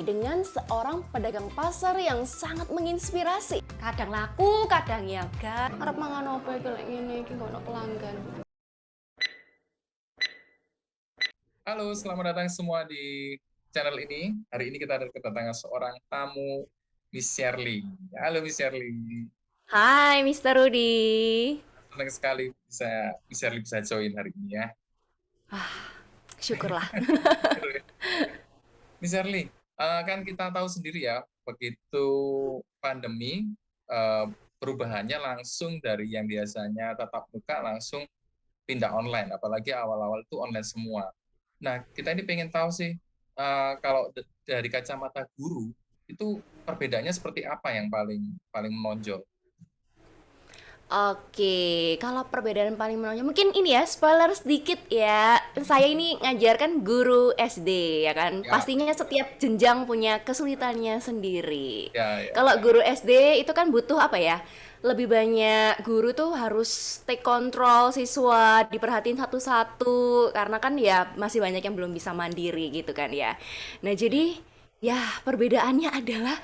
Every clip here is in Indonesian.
dengan seorang pedagang pasar yang sangat menginspirasi. Kadang laku, kadang ya gak. Arep mangan opo iki lek ngene iki gak ono pelanggan. Halo, selamat datang semua di channel ini. Hari ini kita ada kedatangan seorang tamu, Miss Shirley. Halo Miss Shirley. Hai Mister Rudi. Senang sekali bisa Miss Shirley bisa join hari ini ya. Syukurlah. Miss Shirley, kan kita tahu sendiri ya, begitu pandemi, perubahannya langsung dari yang biasanya tatap muka langsung pindah online, apalagi awal-awal itu online semua. Nah, kita ini pengen tahu sih, kalau dari kacamata guru, itu perbedaannya seperti apa yang paling paling menonjol? Oke, kalau perbedaan paling menonjol mungkin ini ya, spoiler sedikit ya. Saya ini ngajarkan guru SD ya kan. Ya, Pastinya setiap jenjang punya kesulitannya sendiri. ya, ya. Kalau guru SD itu kan butuh apa ya? Lebih banyak guru tuh harus take control siswa, diperhatiin satu-satu karena kan ya masih banyak yang belum bisa mandiri gitu kan ya. Nah, jadi ya perbedaannya adalah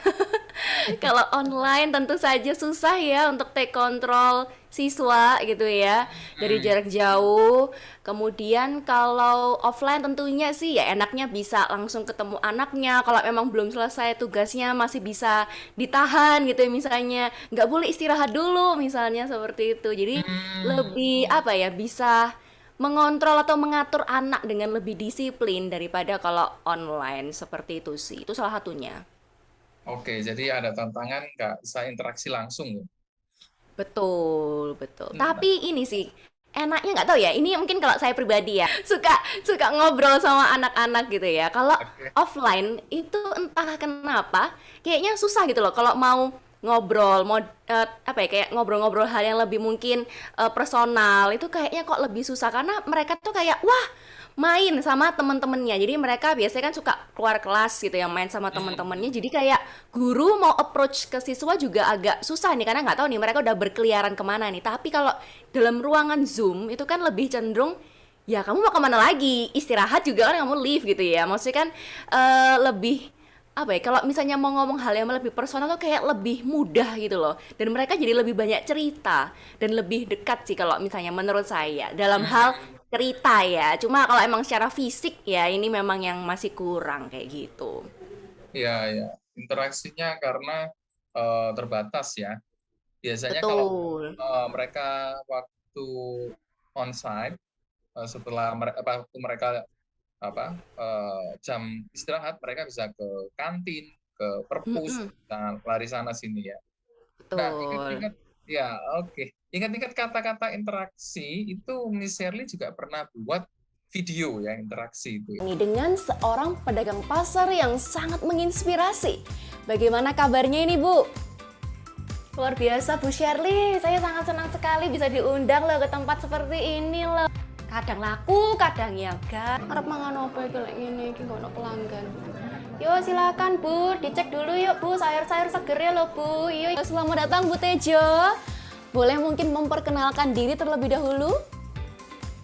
kalau online tentu saja susah ya untuk take control siswa gitu ya dari Hmm, jarak jauh. Kemudian kalau offline tentunya sih ya enaknya bisa langsung ketemu anaknya. Kalau memang belum selesai tugasnya masih bisa ditahan gitu ya misalnya. Nggak boleh istirahat dulu misalnya seperti itu. Jadi hmm. lebih apa ya bisa mengontrol atau mengatur anak dengan lebih disiplin daripada kalau online seperti itu sih. Itu salah satunya. Oke, jadi ada tantangan nggak bisa interaksi langsung ya? Betul, betul. Nah, Tapi ini sih enaknya nggak tahu ya. Ini mungkin kalau saya pribadi ya suka suka ngobrol sama anak-anak gitu ya. Kalau oke. offline itu entah kenapa kayaknya susah gitu loh. Kalau mau ngobrol, mau apa ya kayak ngobrol-ngobrol hal yang lebih mungkin personal itu kayaknya kok lebih susah karena mereka tuh kayak wah main sama teman-temannya. Jadi mereka biasanya kan suka keluar kelas gitu ya, main sama Hmm, teman-temannya. Jadi kayak guru mau approach ke siswa juga agak susah nih karena nggak tahu nih mereka udah berkeliaran kemana nih. Tapi kalau dalam ruangan Zoom itu kan lebih cenderung ya kamu mau kemana lagi? Istirahat juga kan kamu leave gitu ya. Maksudnya kan lebih apa ya kalau misalnya mau ngomong hal yang lebih personal tuh kayak lebih mudah gitu loh dan mereka jadi lebih banyak cerita dan lebih dekat sih kalau misalnya menurut saya dalam hal hmm. cerita ya cuma kalau emang secara fisik ya ini memang yang masih kurang kayak gitu. Ya, ya. Interaksinya karena terbatas ya. Biasanya kalau Betul. mereka waktu onsite, setelah waktu mereka jam istirahat, mereka bisa ke kantin, ke perpus, Mm-mm. dan lari sana sini ya. Nah, Betul. ingat-ingat ya, oke. Ingat-ingat kata-kata interaksi itu Miss Shirley juga pernah buat video ya interaksi itu ya. Ini dengan seorang pedagang pasar yang sangat menginspirasi. Bagaimana kabarnya ini, Bu? Luar biasa Bu Shirley, saya sangat senang sekali bisa diundang loh ke tempat seperti ini loh. Kadang laku, kadang ya gak. Harap mangan apa iki lek ngene iki gak ono pelanggan. Yo silakan Bu, dicek dulu yuk Bu, sayur-sayur seger ya loh Bu. Yo selamat datang Bu Tejo. Boleh mungkin memperkenalkan diri terlebih dahulu?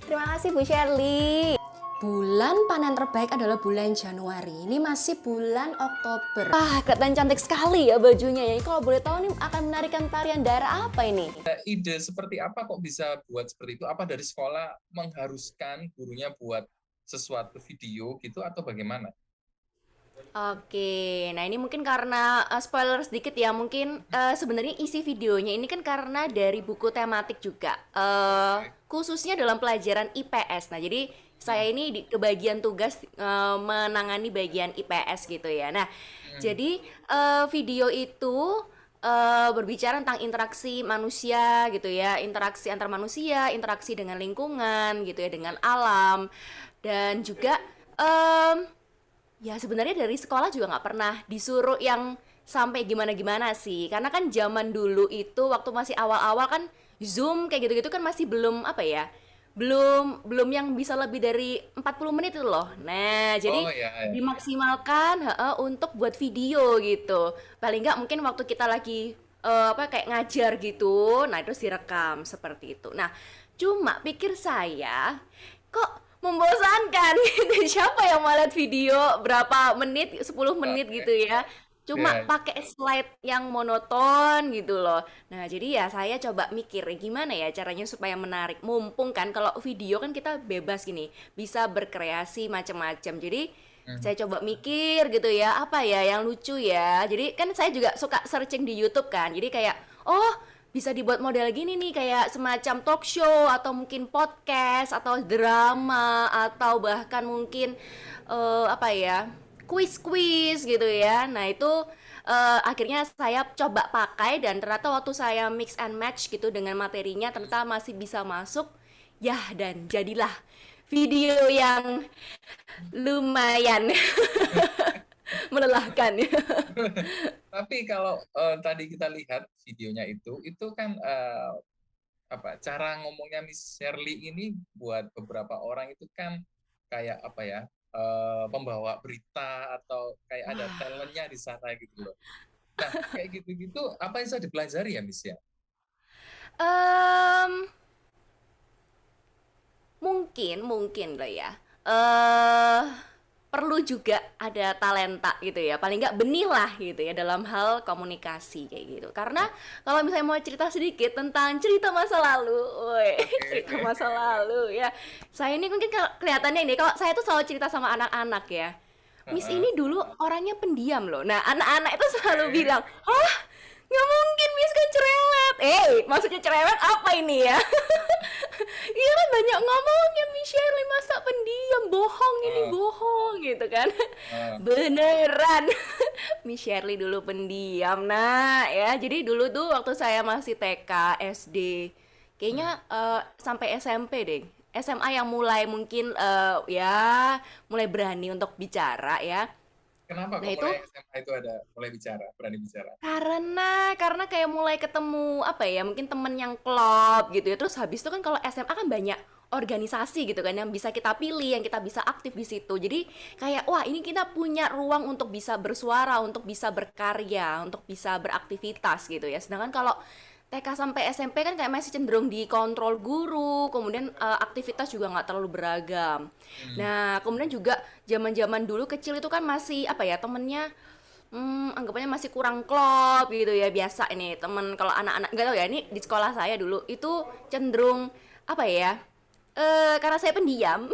Terima kasih Bu Shirley. Bulan panen terbaik adalah bulan Januari. Ini masih bulan Oktober. Wah, kelihatan cantik sekali ya bajunya ya. Kalau boleh tahu nih akan menarikan tarian daerah apa ini? Ide seperti apa kok bisa buat seperti itu? Apa dari sekolah mengharuskan gurunya buat sesuatu video gitu atau bagaimana? Oke, nah ini mungkin karena spoiler sedikit ya, mungkin sebenarnya isi videonya ini kan karena dari buku tematik juga, khususnya dalam pelajaran IPS. Nah, jadi saya Hmm, ini di kebagian tugas menangani bagian IPS gitu ya. Nah, hmm, jadi video itu berbicara tentang interaksi manusia gitu ya, interaksi antar manusia, interaksi dengan lingkungan gitu ya, dengan alam dan juga ya sebenarnya dari sekolah juga nggak pernah disuruh yang sampai gimana-gimana sih. Karena kan zaman dulu itu waktu masih awal-awal kan Zoom kayak gitu-gitu kan masih belum apa ya? Belum belum yang bisa lebih dari 40 menit itu loh. Nah, jadi oh ya, ya. dimaksimalkan untuk buat video gitu. Paling nggak mungkin waktu kita lagi apa kayak ngajar gitu, nah terus direkam seperti itu. Nah, cuma pikir saya kok membosankan gitu. Siapa yang mau lihat video berapa menit, 10 menit Oke, gitu ya. Cuma ya. pakai slide yang monoton gitu loh. Nah, jadi ya saya coba mikir gimana ya caranya supaya menarik. Mumpung kan kalau video kan kita bebas gini, bisa berkreasi macam-macam. Jadi Hmm. saya coba mikir gitu ya, apa ya yang lucu ya. Jadi kan saya juga suka searching di YouTube kan. Jadi kayak, oh bisa dibuat model gini nih kayak semacam talk show atau mungkin podcast atau drama atau bahkan mungkin apa ya kuis-kuis gitu ya. Nah itu akhirnya saya coba pakai dan ternyata waktu saya mix and match gitu dengan materinya ternyata masih bisa masuk ya dan jadilah video yang lumayan melelahkan. Tapi kalau tadi kita lihat videonya itu kan apa cara ngomongnya Miss Shirley ini buat beberapa orang itu kan kayak apa ya pembawa berita atau kayak ada Wah, talentnya di sana gitu loh. Nah kayak gitu-gitu apa yang bisa dipelajari ya Miss ya? em, mungkin lah ya. Eh perlu juga ada talenta gitu ya. Paling nggak benih lah gitu ya dalam hal komunikasi kayak gitu. Karena kalau misalnya mau cerita sedikit tentang cerita masa lalu, woi, Oke. cerita masa lalu ya. Saya ini mungkin kelihatannya ini kalau saya tuh selalu cerita sama anak-anak ya. Miss Heeh. ini dulu orangnya pendiam loh. Nah, anak-anak itu selalu Oke. bilang, "Hah? Nggak mungkin Miss kan cerewet." Maksudnya cerewet apa ini ya? Iya kan banyak ngomongnya Miss Shirley masa pendiam, bohong ini Eh, bohong gitu kan. eh, Beneran. Miss Shirley dulu pendiam. Nah, ya jadi dulu tuh waktu saya masih TK, SD, hmm. kayaknya sampai SMP deh. SMA yang mulai mungkin ya mulai berani untuk bicara ya. Kenapa Nah kok itu mulai SMA itu ada mulai bicara, berani bicara? karena kayak mulai ketemu apa ya mungkin temen yang klop gitu ya terus habis itu kan kalau SMA kan banyak organisasi gitu kan yang bisa kita pilih yang kita bisa aktif di situ jadi kayak wah ini kita punya ruang untuk bisa bersuara untuk bisa berkarya untuk bisa beraktivitas gitu ya sedangkan kalau TK sampai SMP kan kayak masih cenderung dikontrol guru, kemudian aktivitas juga nggak terlalu beragam. Hmm. Nah, kemudian juga zaman-zaman dulu kecil itu kan masih apa ya temennya anggapannya masih kurang klop gitu ya biasa ini temen kalau anak-anak nggak tahu ya ini di sekolah saya dulu itu cenderung apa ya karena saya pendiam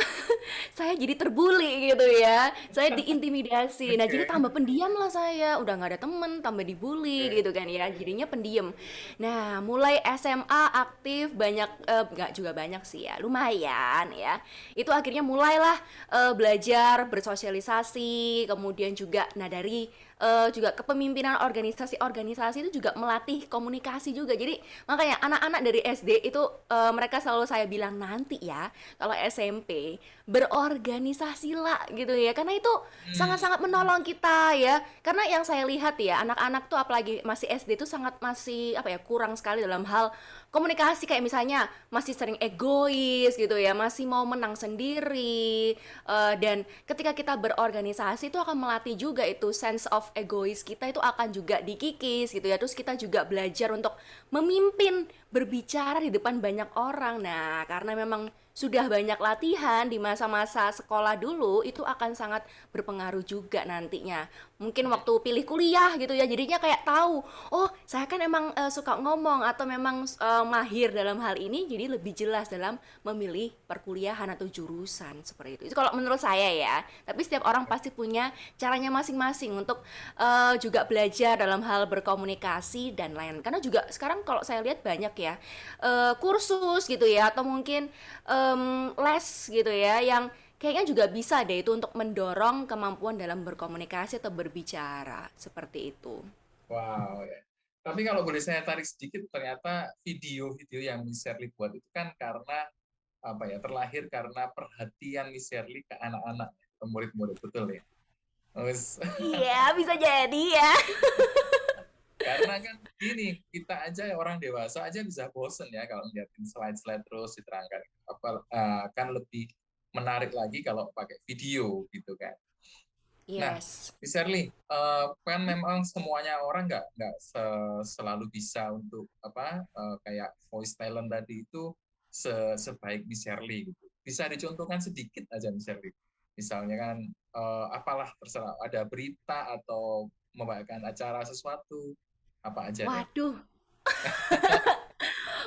saya jadi terbuli gitu ya saya diintimidasi nah jadi Oke, tambah pendiam lah saya udah nggak ada temen tambah dibully oke. gitu kan ya jadinya pendiam nah mulai SMA aktif banyak nggak juga banyak sih ya lumayan ya itu akhirnya mulailah belajar bersosialisasi kemudian juga nah dari juga kepemimpinan organisasi-organisasi itu juga melatih komunikasi juga. Jadi makanya anak-anak dari SD itu mereka selalu saya bilang nanti ya kalau SMP berorganisasilah gitu ya. Karena itu sangat-sangat Hmm. menolong kita ya. Karena yang saya lihat ya anak-anak tuh apalagi masih SD itu sangat masih apa ya kurang sekali dalam hal komunikasi kayak misalnya masih sering egois gitu ya, masih mau menang sendiri dan ketika kita berorganisasi itu akan melatih juga itu sense of egois kita itu akan juga dikikis gitu ya. Terus kita juga belajar untuk memimpin, berbicara di depan banyak orang. Nah, karena memang sudah banyak latihan di masa-masa sekolah dulu itu akan sangat berpengaruh juga nantinya. Mungkin waktu pilih kuliah gitu ya, jadinya kayak tahu, oh saya kan emang suka ngomong atau memang mahir dalam hal ini, jadi lebih jelas dalam memilih perkuliahan atau jurusan seperti itu. Itu kalau menurut saya ya. Tapi setiap orang pasti punya caranya masing-masing untuk juga belajar dalam hal berkomunikasi dan lain. Karena juga sekarang kalau saya lihat banyak ya kursus gitu ya atau mungkin les gitu ya yang kayaknya juga bisa deh itu untuk mendorong kemampuan dalam berkomunikasi atau berbicara seperti itu. Wow, ya. Tapi kalau boleh saya tarik sedikit, ternyata video-video yang Miss Shirley buat itu kan karena apa ya, terlahir karena perhatian Miss Shirley ke anak-anak, ke murid-murid, betul ya? Terus, Iya, bisa jadi ya. karena kan gini, kita aja orang dewasa aja bisa bosen ya kalau ngeliatin slide-slide terus diterangkan. Kan lebih menarik lagi kalau pakai video gitu kan. Nah, Yes. Miss Shirley, kan memang semuanya orang nggak selalu bisa untuk apa kayak voice talent tadi itu sebaik Miss Shirley gitu. bisa dicontohkan sedikit aja Miss Shirley. Misalnya kan apalah terserah ada berita atau membawakan acara sesuatu apa aja deh. Waduh,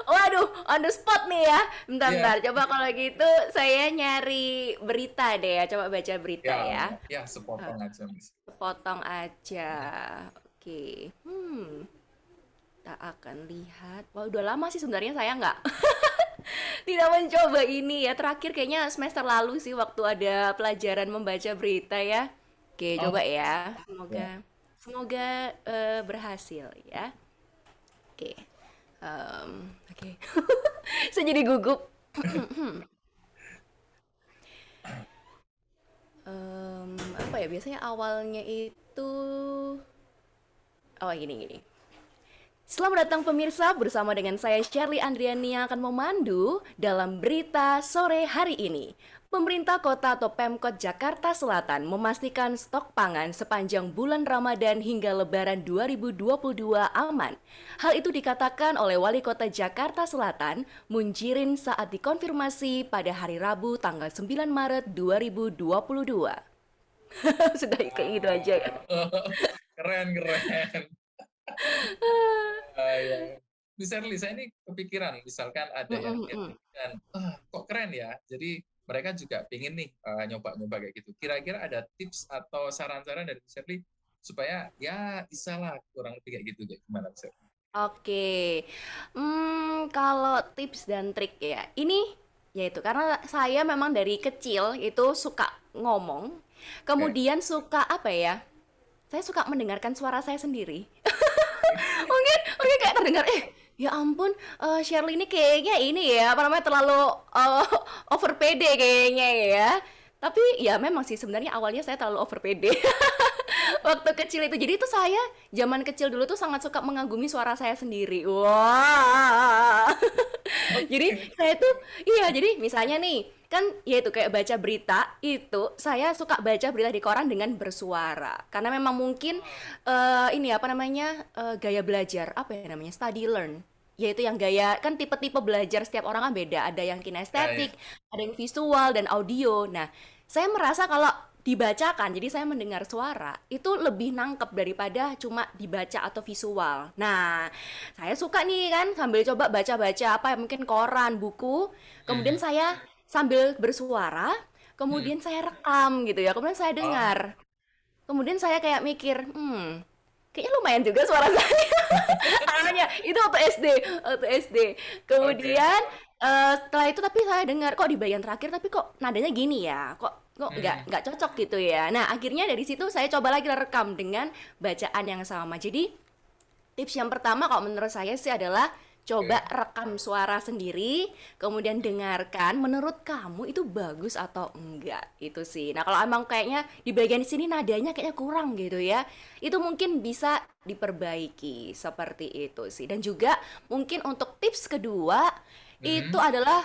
waduh, on the spot nih ya. Iya, Bentar, coba kalau gitu saya nyari berita deh ya. Coba baca berita ya, ya. ya sepotong aja Miss. Potong aja. Oke. Tak akan lihat. Wah, udah lama sih sebenarnya saya nggak tidak mencoba ini ya. Terakhir kayaknya semester lalu sih waktu ada pelajaran membaca berita ya. Oke, Oh, coba ya. Semoga ya. semoga berhasil ya. Oke. Oke. Saya jadi gugup. Apa ya biasanya awalnya itu oh gini. Selamat datang pemirsa, bersama dengan saya Shirley Andriani yang akan memandu dalam berita sore hari ini. Pemerintah Kota atau Pemkot Jakarta Selatan memastikan stok pangan sepanjang bulan Ramadan hingga Lebaran 2022 aman. Hal itu dikatakan oleh Wali Kota Jakarta Selatan, Munjirin saat dikonfirmasi pada hari Rabu tanggal 9 Maret 2022. Sudah kayak gitu aja ya. Keren, keren. Ya. Miss Shirley, saya ini kepikiran, misalkan ada yang lihat dan kok keren ya. Jadi mereka juga pengen nih nyoba-nyoba kayak gitu. Kira-kira ada tips atau saran-saran dari Miss Shirley supaya ya bisa lah kurang lebih kayak gitu, kayak gimana Miss Shirley? Oke, kalau tips dan trik ya, ini yaitu karena saya memang dari kecil itu suka ngomong, Oke. kemudian suka apa ya? Saya suka mendengarkan suara saya sendiri. Mungkin kayak terdengar, ya ampun, Shirley ini kayaknya ini ya, apa namanya terlalu eh, over pede kayaknya ya. Tapi ya memang sih sebenarnya awalnya saya terlalu over pede. Waktu kecil itu. Jadi itu saya zaman kecil dulu tuh sangat suka mengagumi suara saya sendiri. Wah. Jadi Oke. saya tuh iya, jadi misalnya nih, kan ya itu kayak baca berita, itu saya suka baca berita di koran dengan bersuara. Karena memang mungkin ini apa namanya? Gaya belajar, apa ya namanya? Study learn. Yaitu yang gaya kan tipe-tipe belajar setiap orang kan beda. Ada yang Ya, ya. kinestetik, ada yang visual dan audio. Nah, saya merasa kalau dibacakan, jadi saya mendengar suara, itu lebih nangkep daripada cuma dibaca atau visual. Nah, saya suka nih kan sambil coba baca-baca apa ya mungkin koran, buku, kemudian Mhm. saya sambil bersuara, Mhm. kemudian saya rekam gitu ya, kemudian saya Oh, dengar. Kemudian saya kayak mikir, kayaknya lumayan juga suara saya. Awalnya itu waktu SD. oke. Kemudian setelah itu tapi saya dengar kok di bagian terakhir tapi kok nadanya gini ya, kok Mhm. nggak cocok gitu ya. Nah akhirnya dari situ saya coba lagi rekam dengan bacaan yang sama. Jadi tips yang pertama kalau menurut saya sih adalah coba Oke. rekam suara sendiri, kemudian dengarkan menurut kamu itu bagus atau enggak. Itu sih. Nah, kalau emang kayaknya di bagian sini nadanya kayaknya kurang gitu ya. Itu mungkin bisa diperbaiki seperti itu sih. Dan juga mungkin untuk tips kedua itu Mhm. adalah